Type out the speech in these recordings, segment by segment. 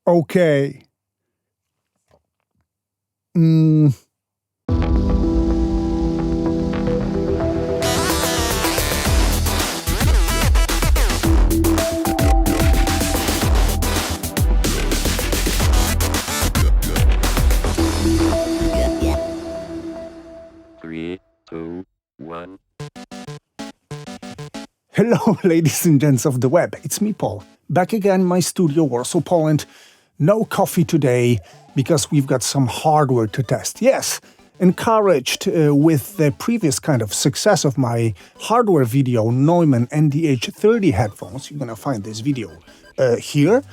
Okay. Three, two, one. Hello, ladies and gents of the web. It's me, Paul. Back again in my studio, Warsaw, Poland. No coffee today, because we've got some hardware to test. Yes, encouraged with the previous kind of success of my hardware video, Neumann NDH30 headphones. You're gonna find this video here.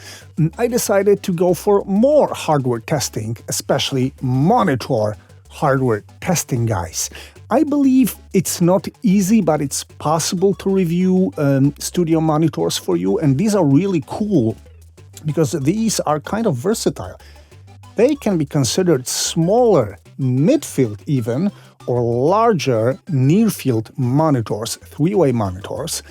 I decided to go for more hardware testing, especially monitor hardware testing, guys. I believe it's not easy, but it's possible to review studio monitors for you, and these are really cool because these are kind of versatile. They can be considered smaller Midfield even, or larger Nearfield monitors, three-way monitors.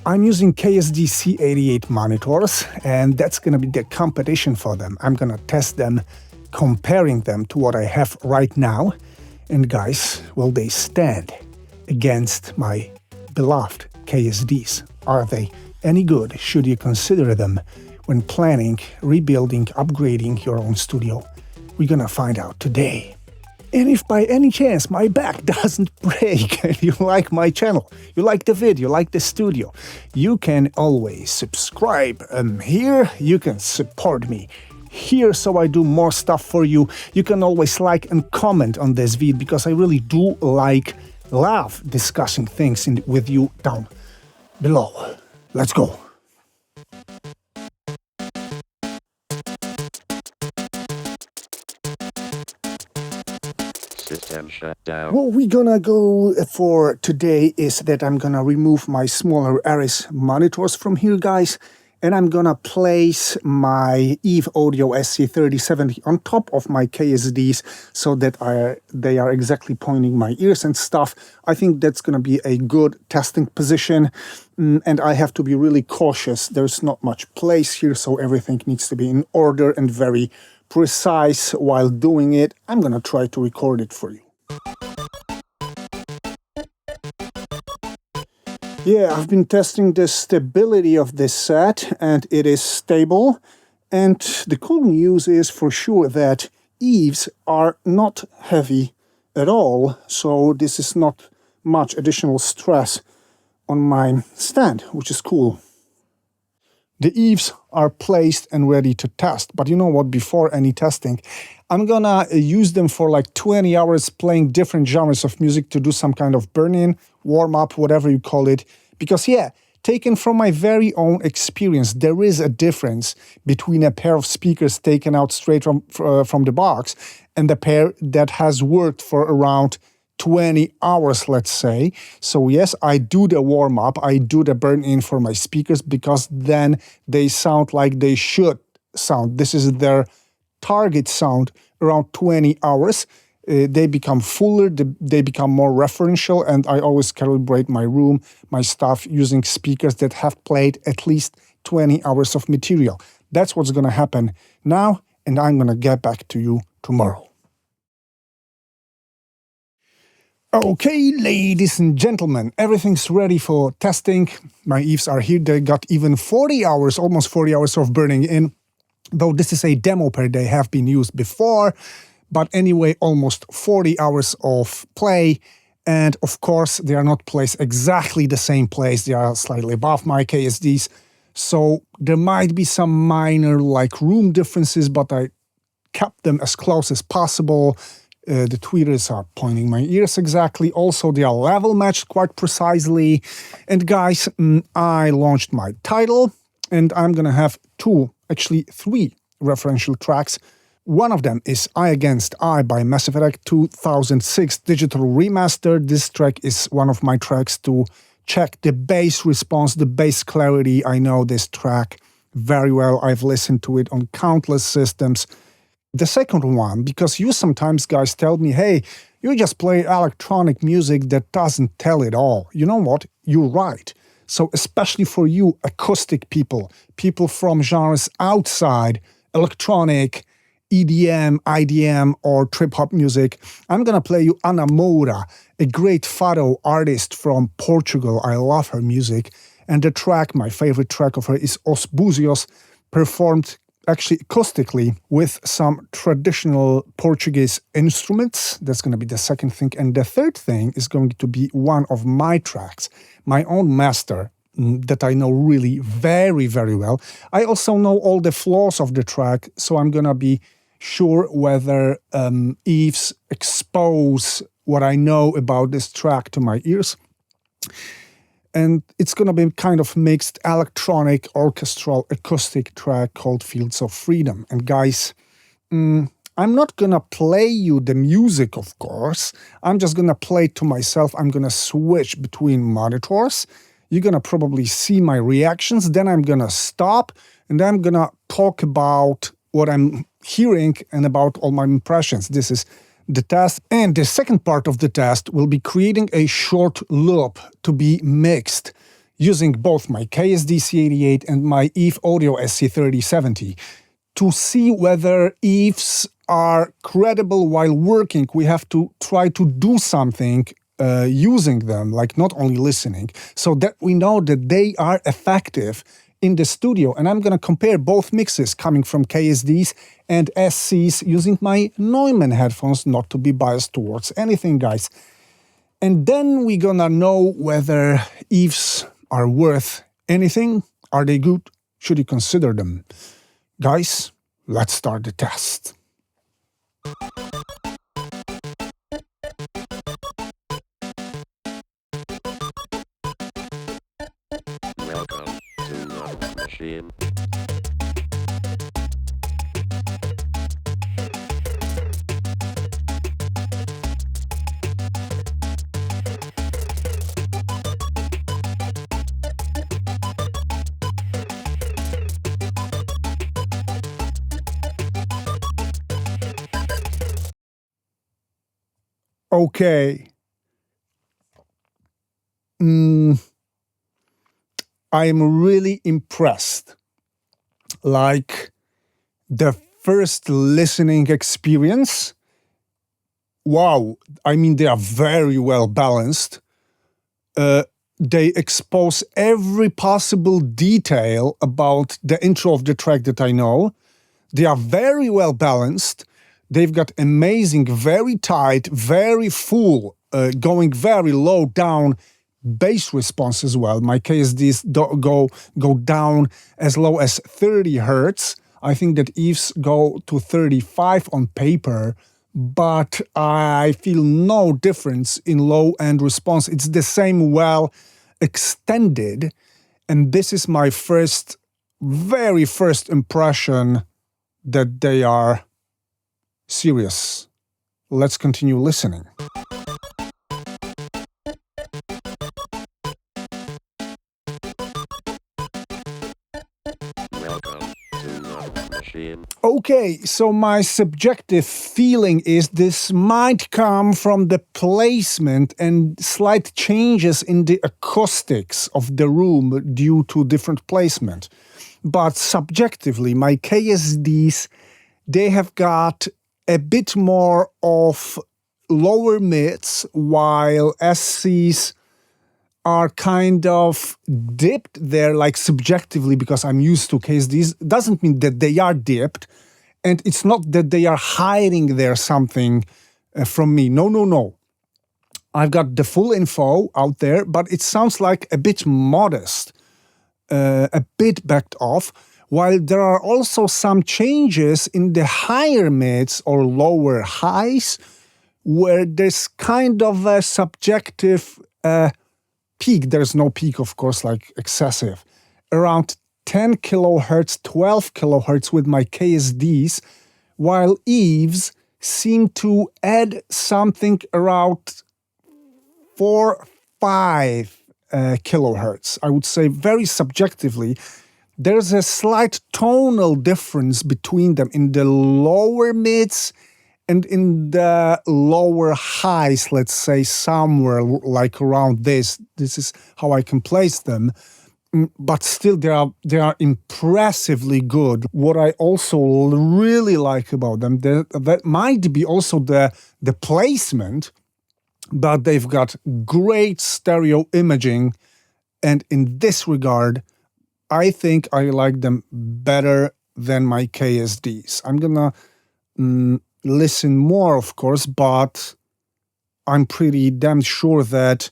I'm using KSD C88 monitors, and that's gonna be the competition for them. I'm gonna test them, comparing them to what I have right now. And guys, will they stand against my beloved KSDs? Are they any good? Should you consider them when planning, rebuilding, upgrading your own studio? We're gonna find out today. And if by any chance my back doesn't break and you like my channel, you like the video, you like the studio, you can always subscribe here. You can support me here so I do more stuff for you. You can always like and comment on this video because I really do love discussing things with you down below. Let's go. System shut down. What we're gonna go for today is that I'm gonna remove my smaller Aris monitors from here, guys. And I'm gonna place my Eve Audio SC3070 on top of my KSDs so that they are exactly pointing my ears and stuff. I think that's gonna be a good testing position, and I have to be really cautious. There's not much place here, so everything needs to be in order and very precise while doing it. I'm gonna try to record it for you. Yeah, I've been testing the stability of this set, and it is stable. And the cool news is for sure that Eves are not heavy at all, so this is not much additional stress on my stand, which is cool. The Eves are placed and ready to test, but you know what, before any testing, I'm gonna use them for like 20 hours playing different genres of music to do some kind of burn-in, warm-up, whatever you call it. Because yeah, taken from my very own experience, there is a difference between a pair of speakers taken out straight from the box and a pair that has worked for around 20 hours, let's say. So yes, I do the warm-up, I do the burn-in for my speakers because then they sound like they should sound. This is their target sound around 20 hours. They become fuller, they become more referential, and I always calibrate my room, my stuff, using speakers that have played at least 20 hours of material. That's what's gonna happen now, and I'm gonna get back to you tomorrow. Okay, ladies and gentlemen, everything's ready for testing. My Eves are here. They got even 40 hours, almost 40 hours of burning in, though this is a demo pair. They have been used before, but anyway, almost 40 hours of play. And of course, they are not placed exactly the same place. They are slightly above my KSDs. So there might be some minor like room differences, but I kept them as close as possible. The tweeters are pointing my ears exactly. Also, they are level matched quite precisely. And guys, I launched my title, and I'm gonna have actually three referential tracks. One of them is Eye Against Eye by Massive Attack 2006 Digital Remaster. This track is one of my tracks to check the bass response, the bass clarity. I know this track very well. I've listened to it on countless systems. The second one, because you sometimes guys tell me, hey, you just play electronic music that doesn't tell it all. You know what? You're right. So especially for you acoustic people, people from genres outside electronic, EDM, IDM, or trip-hop music, I'm gonna play you Ana Moura, a great fado artist from Portugal. I love her music. And the track, my favorite track of her, is Os Búzios, performed actually acoustically with some traditional Portuguese instruments. That's going to be the second thing. And the third thing is going to be one of my tracks, my own master, that I know really very, very well. I also know all the flaws of the track, so I'm going to be sure whether Eve's expose what I know about this track to my ears. And it's going to be kind of mixed electronic, orchestral, acoustic track called Fields of Freedom. And guys, I'm not going to play you the music, of course. I'm just going to play it to myself. I'm going to switch between monitors. You're going to probably see my reactions. Then I'm going to stop. And then I'm going to talk about what I'm hearing and about all my impressions. This is the test, and the second part of the test will be creating a short loop to be mixed using both my KSD C88 and my Eve Audio SC3070 to see whether Eves are credible while working. We have to try to do something using them, like not only listening, so that we know that they are effective in the studio. And I'm going to compare both mixes coming from KSDs and SCs using my Neumann headphones, not to be biased towards anything, guys. And then we're going to know whether Eves are worth anything. Are they good? Should you consider them? Guys, let's start the test. Welcome to the machine. Okay. I am really impressed. Like the first listening experience, wow, I mean, they are very well balanced. They expose every possible detail about the intro of the track that I know. They are very well balanced. They've got amazing, very tight, very full, going very low down bass response as well. My KSDs go down as low as 30 hertz. I think that Eves go to 35 on paper, but I feel no difference in low end response. It's the same, well extended. And this is my very first impression that they are serious. Let's continue listening. Welcome to the machine. Okay, so my subjective feeling is this might come from the placement and slight changes in the acoustics of the room due to different placement. But subjectively, my KSDs, they have got a bit more of lower mids, while SCs are kind of dipped there, like subjectively, because I'm used to KSDs. Doesn't mean that they are dipped, and it's not that they are hiding there something from me. No. I've got the full info out there, but it sounds like a bit modest, a bit backed off, while there are also some changes in the higher mids or lower highs, where there's kind of a subjective peak. There's no peak, of course, like excessive. Around 10 kilohertz, 12 kilohertz with my KSDs, while Eves seem to add something around 4-5 kilohertz. I would say very subjectively. There's a slight tonal difference between them in the lower mids and in the lower highs, let's say somewhere like around this. This is how I can place them. but still they are impressively good. What I also really like about them, that might be also the placement, but they've got great stereo imaging, and in this regard, I think I like them better than my KSDs. I'm gonna listen more, of course, but I'm pretty damn sure that,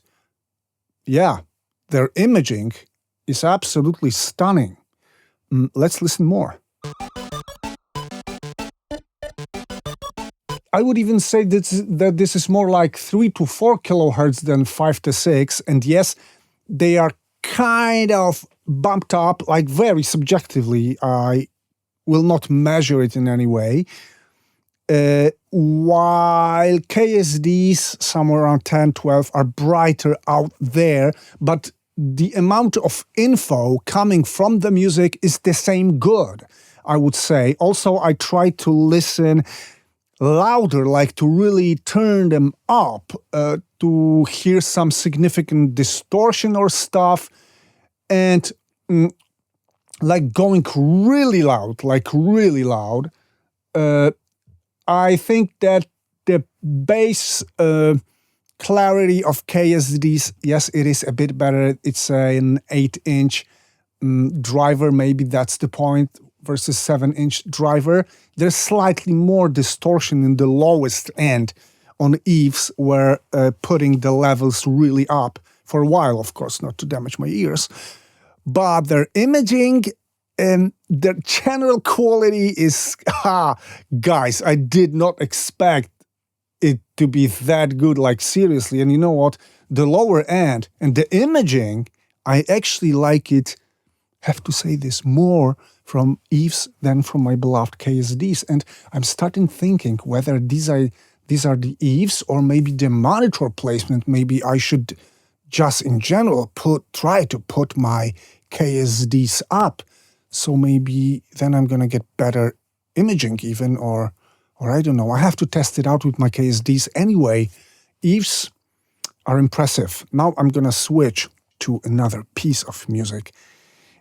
yeah, their imaging is absolutely stunning. Let's listen more. I would even say that this is more like 3 to 4 kilohertz than 5 to 6. And yes, they are kind of bumped up, like very subjectively. I will not measure it in any way. While KSDs, somewhere around 10, 12, are brighter out there, but the amount of info coming from the music is the same good, I would say. Also, I try to listen louder, like to really turn them up, to hear some significant distortion or stuff, and like going really loud, I think that the bass clarity of KSDs, yes, it is a bit better. It's an 8-inch driver, maybe that's the point, versus 7-inch driver. There's slightly more distortion in the lowest end on Eves, where putting the levels really up for a while, of course, not to damage my ears. But their imaging and their general quality is, guys, I did not expect it to be that good, like seriously. And you know what? The lower end and the imaging, I actually like it, have to say this, more from Eves than from my beloved KSDs. And I'm starting thinking whether these are the Eves or maybe the monitor placement. Maybe I should just in general try to put my KSDs up. So maybe then I'm gonna get better imaging even, or I don't know. I have to test it out with my KSDs anyway. Eves are impressive. Now I'm gonna switch to another piece of music,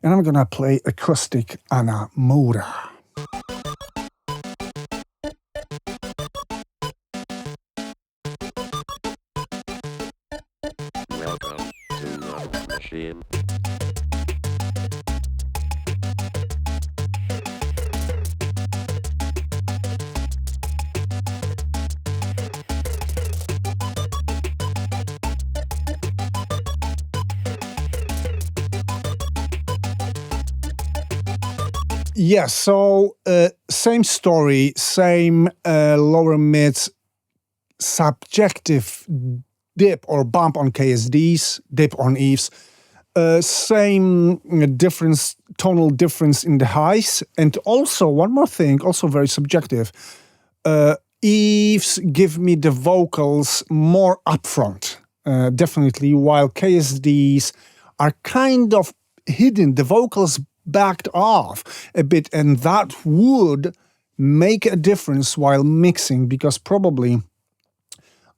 and I'm gonna play acoustic Anna Mora. Welcome to the machine. Yes, so same story, same lower mids, subjective dip or bump on KSDs, dip on Eves, same difference, tonal difference in the highs, and also one more thing, also very subjective. Eves give me the vocals more upfront, definitely, while KSDs are kind of hidden, the vocals backed off a bit, and that would make a difference while mixing, because probably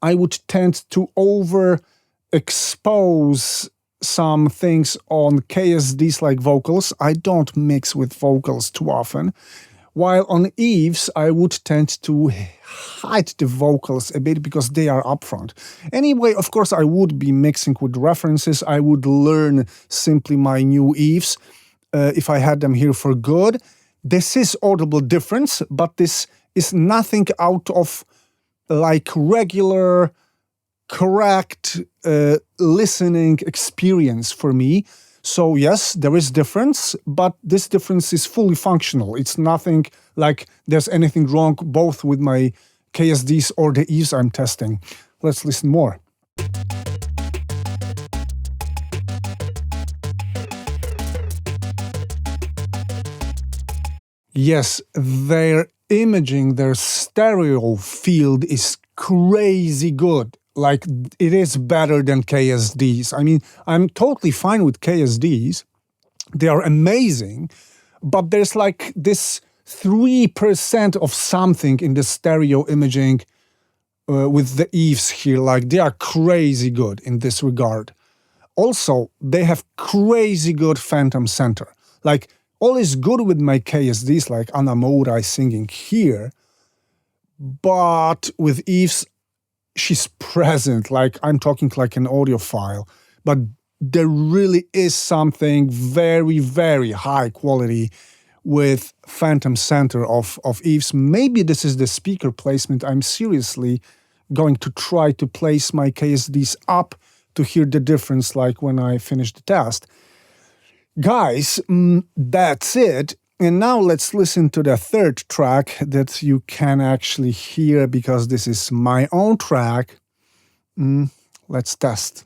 I would tend to overexpose some things on KSDs like vocals. I don't mix with vocals too often. While on Eves, I would tend to hide the vocals a bit because they are upfront. Anyway, of course, I would be mixing with references. I would learn simply my new Eves if I had them here for good. This is audible difference, but this is nothing out of like regular, correct listening experience for me. So yes, there is difference, but this difference is fully functional. It's nothing like there's anything wrong both with my KSDs or the Eves I'm testing. Let's listen more. Yes, their imaging, their stereo field is crazy good. Like, it is better than KSDs. I mean, I'm totally fine with KSDs. They are amazing, but there's like this 3% of something in the stereo imaging with the Eves here. Like, they are crazy good in this regard. Also, they have crazy good phantom center. Like, all is good with my KSDs, like Anna Mourai singing here, but with Eve's, she's present, like I'm talking like an audiophile, but there really is something very, very high quality with phantom center of Eve's. Maybe this is the speaker placement. I'm seriously going to try to place my KSDs up to hear the difference, like when I finish the test. Guys, that's it. And now let's listen to the third track that you can actually hear, because this is my own track. Let's test.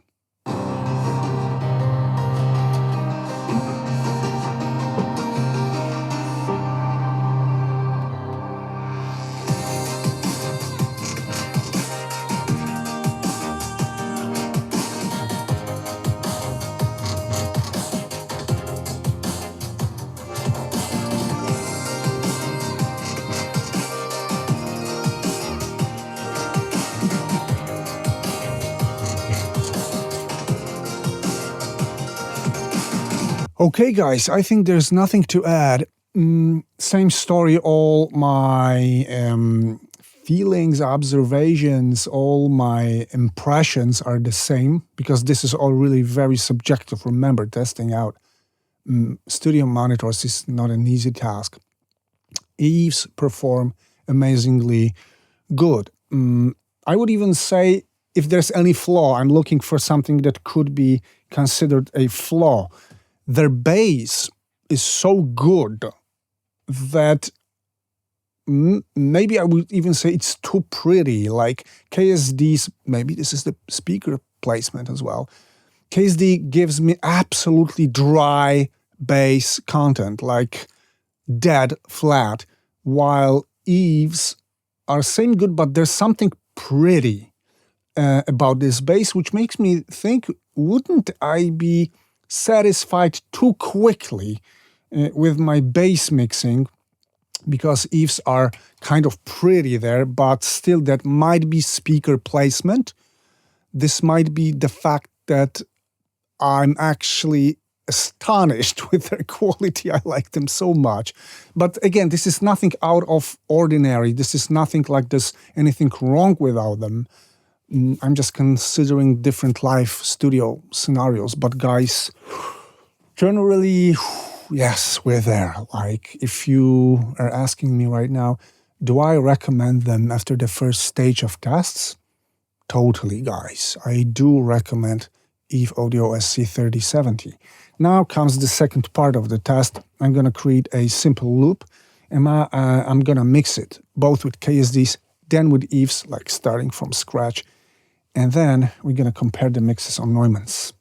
Okay, guys, I think there's nothing to add. Same story, all my feelings, observations, all my impressions are the same, because this is all really very subjective. Remember, testing out studio monitors is not an easy task. Eve's perform amazingly good. I would even say, if there's any flaw, I'm looking for something that could be considered a flaw. Their bass is so good that maybe I would even say it's too pretty. Like KSD's, maybe this is the speaker placement as well. KSD gives me absolutely dry bass content, like dead flat, while Eve's are same good, but there's something pretty about this bass, which makes me think, wouldn't I be satisfied too quickly with my bass mixing, because Eve's are kind of pretty there, but still that might be speaker placement. This might be the fact that I'm actually astonished with their quality. I like them so much. But again, this is nothing out of ordinary. This is nothing like there's anything wrong without them. I'm just considering different live studio scenarios. But guys, generally, yes, we're there. Like, if you are asking me right now, do I recommend them after the first stage of tests? Totally, guys. I do recommend Eve Audio SC3070. Now comes the second part of the test. I'm going to create a simple loop, and I'm going to mix it, both with KSDs, then with Eve's, like starting from scratch. And then we're going to compare the mixes on Neumann's.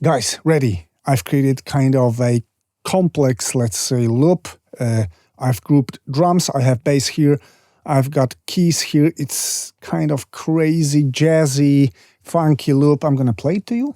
Guys, ready. I've created kind of a complex, let's say, loop. I've grouped drums. I have bass here. I've got keys here. It's kind of crazy, jazzy, funky loop. I'm going to play it to you.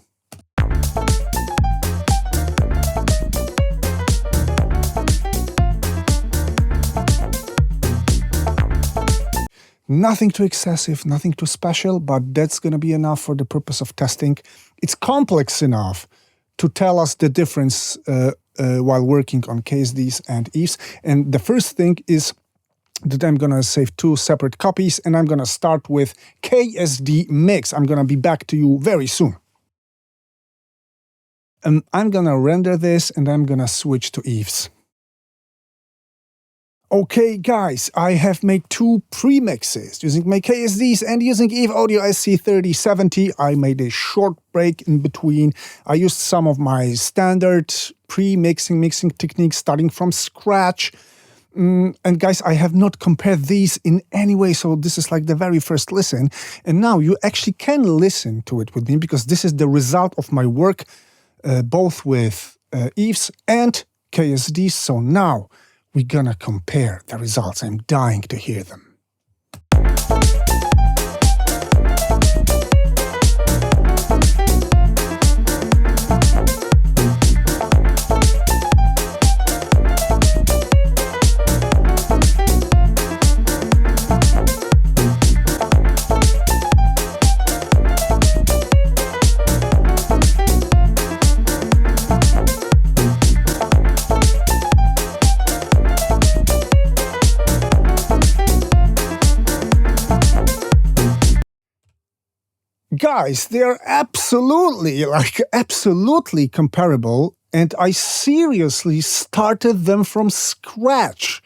Nothing too excessive, nothing too special, but that's going to be enough for the purpose of testing. It's complex enough to tell us the difference while working on KSDs and Eves. And the first thing is that I'm going to save two separate copies, and I'm going to start with KSD Mix. I'm going to be back to you very soon. I'm going to render this, and I'm going to switch to Eves. Okay, guys, I have made two pre-mixes using my KSDs and using Eve Audio SC3070. I made a short break in between. I used some of my standard mixing techniques starting from scratch. And guys, I have not compared these in any way, so this is like the very first listen. And now you actually can listen to it with me, because this is the result of my work, both with Eves and KSDs. So now we're gonna compare the results. I'm dying to hear them. guys, they are absolutely comparable, and I seriously started them from scratch,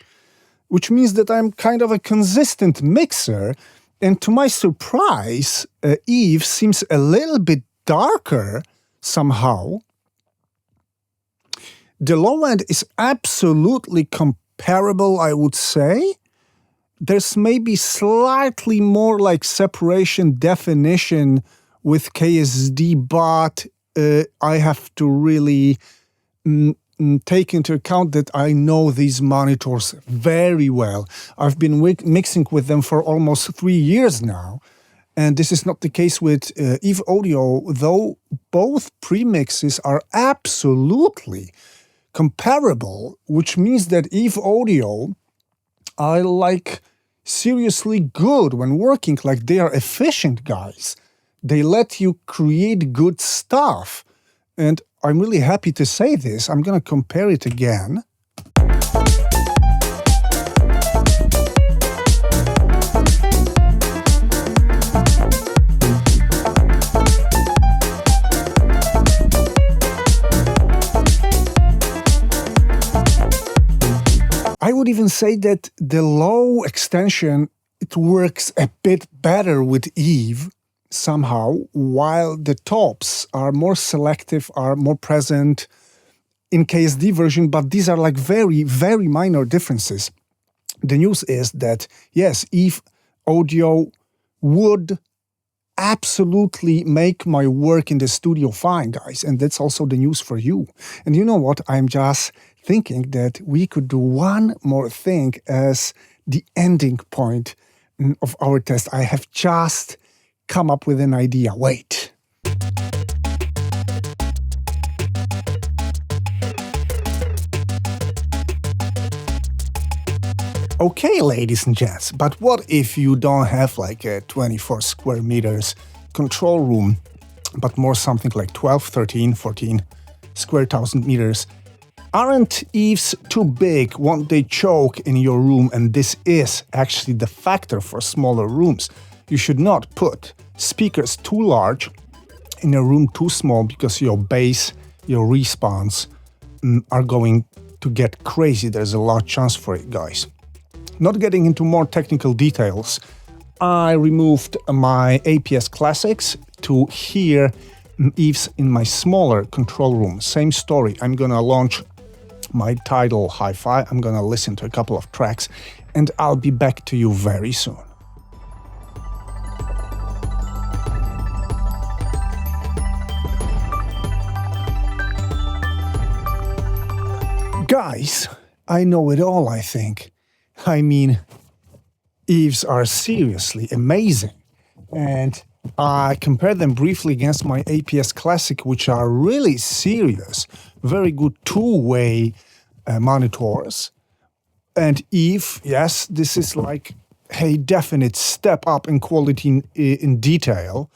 which means that I'm kind of a consistent mixer, and to my surprise, Eve seems a little bit darker somehow. The low end is absolutely comparable, I would say. There's maybe slightly more like separation definition with KSD, but I have to really take into account that I know these monitors very well. I've been mixing with them for almost 3 years now, and this is not the case with Eve Audio, though both premixes are absolutely comparable, which means that Eve Audio are like seriously good when working, like they are efficient guys. They let you create good stuff. And I'm really happy to say this. I'm gonna compare it again. I would even say that the low extension, it works a bit better with Eve somehow, while the tops are more selective, are more present in KSD version, but these are like very, very minor differences. The news is that, yes, Eve Audio would absolutely make my work in the studio fine, guys, and that's also the news for you. And you know what, I'm just thinking that we could do one more thing as the ending point of our test. I have just come up with an idea. Wait. Okay, ladies and gents, but what if you don't have like a 24 square meters control room, but more something like 12, 13, 14 square thousand meters? Aren't Eves too big? Won't they choke in your room? And this is actually the factor for smaller rooms. You should not put speakers too large in a room too small, because your bass, your response are going to get crazy. There's a large chance for it, guys. Not getting into more technical details, I removed my APS Classics to hear Eves in my smaller control room. Same story. I'm gonna launch my Tidal Hi-Fi. I'm gonna listen to a couple of tracks, and I'll be back to you very soon. Guys, I know it all, I think. I mean, Eves are seriously amazing. And I compared them briefly against my APS Classic, which are really serious, very good two-way monitors. And Eve, yes, this is like a definite step up in quality in detail.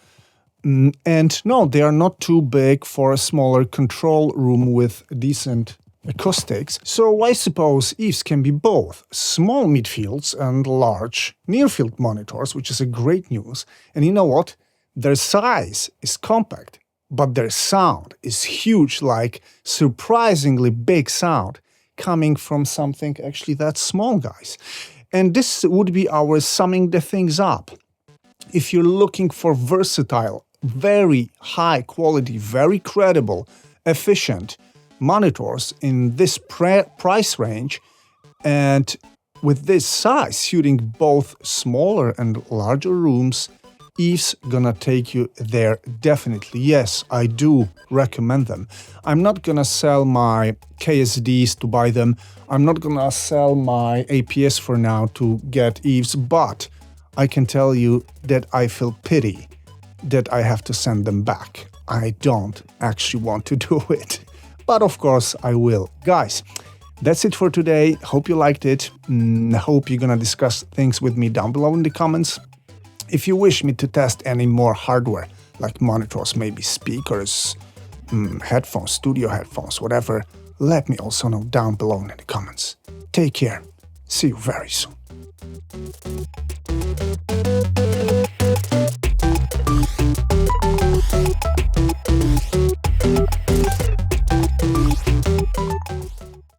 And no, they are not too big for a smaller control room with decent acoustics. So I suppose Eves can be both small midfields and large nearfield monitors, which is a great news. And you know what? Their size is compact, but their sound is huge, like surprisingly big sound coming from something actually that small, guys. And this would be our summing the things up. If you're looking for versatile, very high quality, very credible, efficient monitors in this price range, and with this size suiting both smaller and larger rooms, Eve's gonna take you there definitely. Yes, I do recommend them. I'm not gonna sell my KSDs to buy them. I'm not gonna sell my APS for now to get Eve's, but I can tell you that I feel pity that I have to send them back. I don't actually want to do it. But of course I will. Guys, that's it for today. Hope you liked it. Hope you're gonna discuss things with me down below in the comments. If you wish me to test any more hardware, like monitors, maybe speakers, headphones, studio headphones, whatever, let me also know down below in the comments. Take care. See you very soon.